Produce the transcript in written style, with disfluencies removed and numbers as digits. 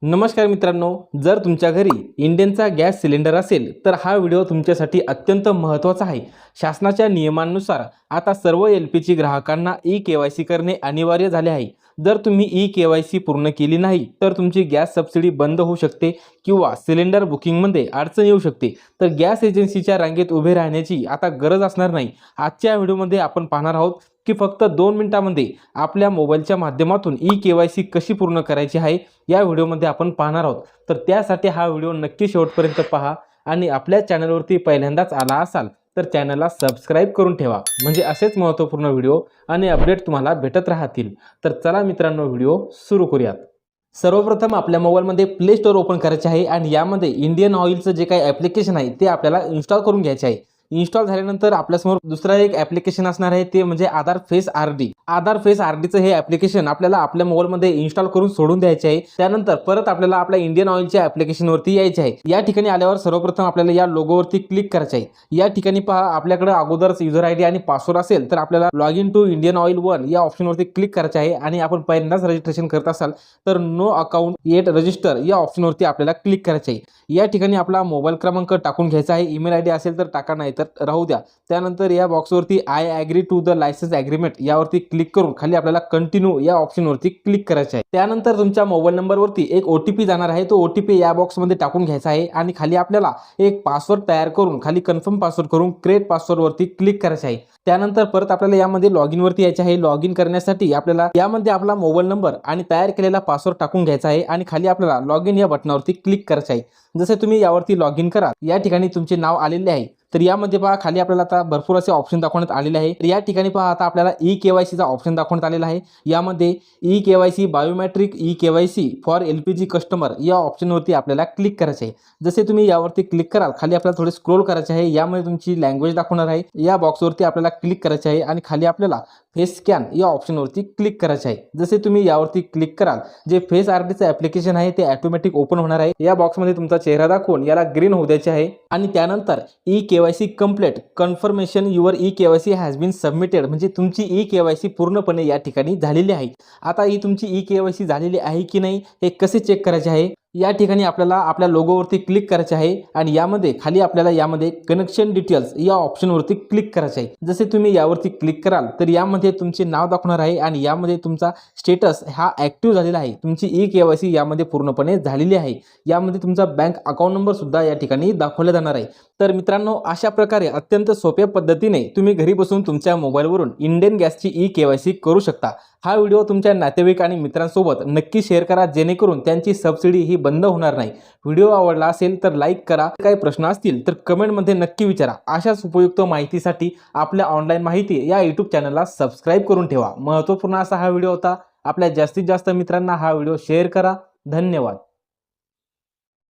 नमस्कार मित्रांनो, जर तुमच्या घरी इंडेनचा गॅस सिलेंडर असेल तर हा व्हिडिओ तुमच्यासाठी अत्यंत महत्त्वाचा आहे। शासनाच्या नियमांनुसार आता सर्व एलपीजी ग्राहकांना ई-केवायसी करणे अनिवार्य झाले आहे। जर तुम्ही ई-केवायसी पूर्ण केली नाही तर तुमची गॅस सबसिडी बंद होऊ शकते किंवा सिलेंडर बुकिंगमध्ये अडचण येऊ शकते। तर गॅस एजन्सीच्या रांगेत उभे राहण्याची आता गरज असणार नाही। आजच्या व्हिडिओमध्ये आपण पाहणार आहोत की फक्त 2 मिनिटांमध्ये आपल्या मोबाईलच्या माध्यमातून ई-केवायसी कशी पूर्ण करायची आहे, या व्हिडिओमध्ये आपण पाहणार आहोत। तर त्यासाठी हा व्हिडिओ नक्की शेवटपर्यंत पहा आणि आपल्या चॅनलवरती पहिल्यांदाच आला असाल तर चॅनलला सबस्क्राइब करून ठेवा, म्हणजे असेच महत्त्वपूर्ण व्हिडिओ आणि अपडेट तुम्हाला भेटत राहतील। तर चला मित्रांनो, व्हिडिओ सुरू करूयात। सर्वप्रथम आपल्या मोबाईलमध्ये प्ले स्टोअर ओपन करायचे आहे आणि यामध्ये इंडियन ऑइलचं जे काही ॲप्लिकेशन आहे ते आपल्याला इन्स्टॉल करून घ्यायचे आहे। इन्स्टॉल झाल्यानंतर आपल्यासमोर दुसरा एक ॲप्लिकेशन असणार आहे, ते म्हणजे आधार फेस आरडी। आधार फेस आरडीचं हे ॲप्लिकेशन आपल्याला आपल्या मोबाईलमध्ये इन्स्टॉल करून सोडून द्यायचे आहे। त्यानंतर परत आपल्याला आपल्या इंडियन ऑइलच्या ॲप्लिकेशनवरती यायचे आहे। या ठिकाणी आल्यावर सर्वप्रथम आपल्याला या लोगोवरती क्लिक करायचे आहे। या ठिकाणी पहा, आपल्याकडे अगोदरच युजर आयडी आणि पासवर्ड असेल तर आपल्याला log in to Indian Oil 1 या ऑप्शनवरती क्लिक करायचे आहे आणि आपण पहिल्यांदाच रजिस्ट्रेशन करत असाल तर नो अकाउंट येट रजिस्टर या ऑप्शनवरती आपल्याला क्लिक करायचे आहे। या ठिकाणी आपला मोबाईल क्रमांक टाकून घ्यायचा आहे। ईमेल आयडी असेल तर टाका, नाही तर राहू द्या। त्यानंतर या बॉक्सवरती I agree to the licence agreement यावरती क्लिक करून खाली आपल्याला कंटिन्यू या ऑप्शनवरती क्लिक करायचे आहे। त्यानंतर तुमच्या मोबाईल नंबरवरती एक OTP जाणार आहे, तो OTP या बॉक्समध्ये टाकून घ्यायचा आहे आणि खाली आपल्याला एक पासवर्ड तयार करून खाली कन्फर्म पासवर्ड करून क्रिएट पासवर्डवरती क्लिक करायचे आहे। त्यानंतर परत आपल्याला यामध्ये लॉग इन वरती यायचे आहे। लॉग इन करण्यासाठी आपल्याला यामध्ये आपला मोबाईल नंबर आणि तयार केलेला पासवर्ड टाकून घ्यायचा आहे आणि खाली आपल्याला लॉग इन या बटनावरती क्लिक करायचे आहे। जसे तुम्ही यावरती लॉग इन करा, या ठिकाणी तुमचे नाव आलेले आहे। तर यामध्ये पहा, खाली आपल्याला आता भरपूर असे ऑप्शन दाखवण्यात आलेले आहे। तर या ठिकाणी पहा, आता आपल्याला ई-केवायसीचा ऑप्शन दाखवण्यात आलेला आहे। यामध्ये e-KYC biometric e-KYC for LPG customer या ऑप्शनवरती आपल्याला क्लिक करायचे आहे। जसे तुम्ही यावरती क्लिक कराल, खाली आपल्याला थोडे स्क्रोल करायचे आहे। यामध्ये तुमची लँग्वेज दाखवणार आहे। या बॉक्सवरती आपल्याला क्लिक करायचे आहे आणि खाली आपल्याला फेस स्कॅन या ऑप्शनवरती क्लिक करायचे आहे। जसे तुम्ही यावरती क्लिक कराल, जे फेस आरडीचं ॲप्लिकेशन आहे ते ऑटोमॅटिक ओपन होणार आहे। या बॉक्समध्ये तुमचा चेहरा दाखवून याला ग्रीन होऊ द्यायचे आहे आणि त्यानंतर e KYC complete confirmation your e KYC has been submitted, म्हणजे तुमची ई-केवायसी पूर्णपणे या ठिकाणी झालेली आहे। आता ही तुमची ई-केवायसी झालेली आहे की नाही हे कसे चेक करायचे आहे, या ठिकाणी आपल्याला आपल्या लोगोवरती क्लिक करायचे आहे आणि यामध्ये खाली आपल्याला यामध्ये कनेक्शन डिटेल्स या ऑप्शनवरती क्लिक करायचे आहे। जसे तुम्ही यावरती क्लिक कराल तर यामध्ये तुमचे नाव दाखवणार आहे आणि यामध्ये तुमचा स्टेटस हा ॲक्टिव्ह झालेला आहे। तुमची ई-केवायसी यामध्ये पूर्णपणे झालेली आहे। यामध्ये तुमचा बँक अकाउंट नंबर सुद्धा या ठिकाणी दाखवला जाणार आहे। तर मित्रांनो, अशा प्रकारे अत्यंत सोप्या पद्धतीने तुम्ही घरी बसून तुमच्या मोबाईलवरून इंडियन गॅसची ई-केवायसी करू शकता। हा व्हिडिओ तुमच्या नातेवाईक आणि मित्रांसोबत नक्की शेअर करा, जेणेकरून त्यांची सबसिडी ही बंद होणार नाही। व्हिडिओ आवडला असेल तर लाईक करा। काही प्रश्न असतील तर कमेंटमध्ये नक्की विचारा। अशाच उपयुक्त माहितीसाठी आपल्या ऑनलाईन माहिती या यूट्यूब चॅनलला सबस्क्राईब करून ठेवा। महत्त्वपूर्ण असा हा व्हिडिओ होता। आपल्या जास्तीत जास्त मित्रांना हा व्हिडिओ शेअर करा। धन्यवाद।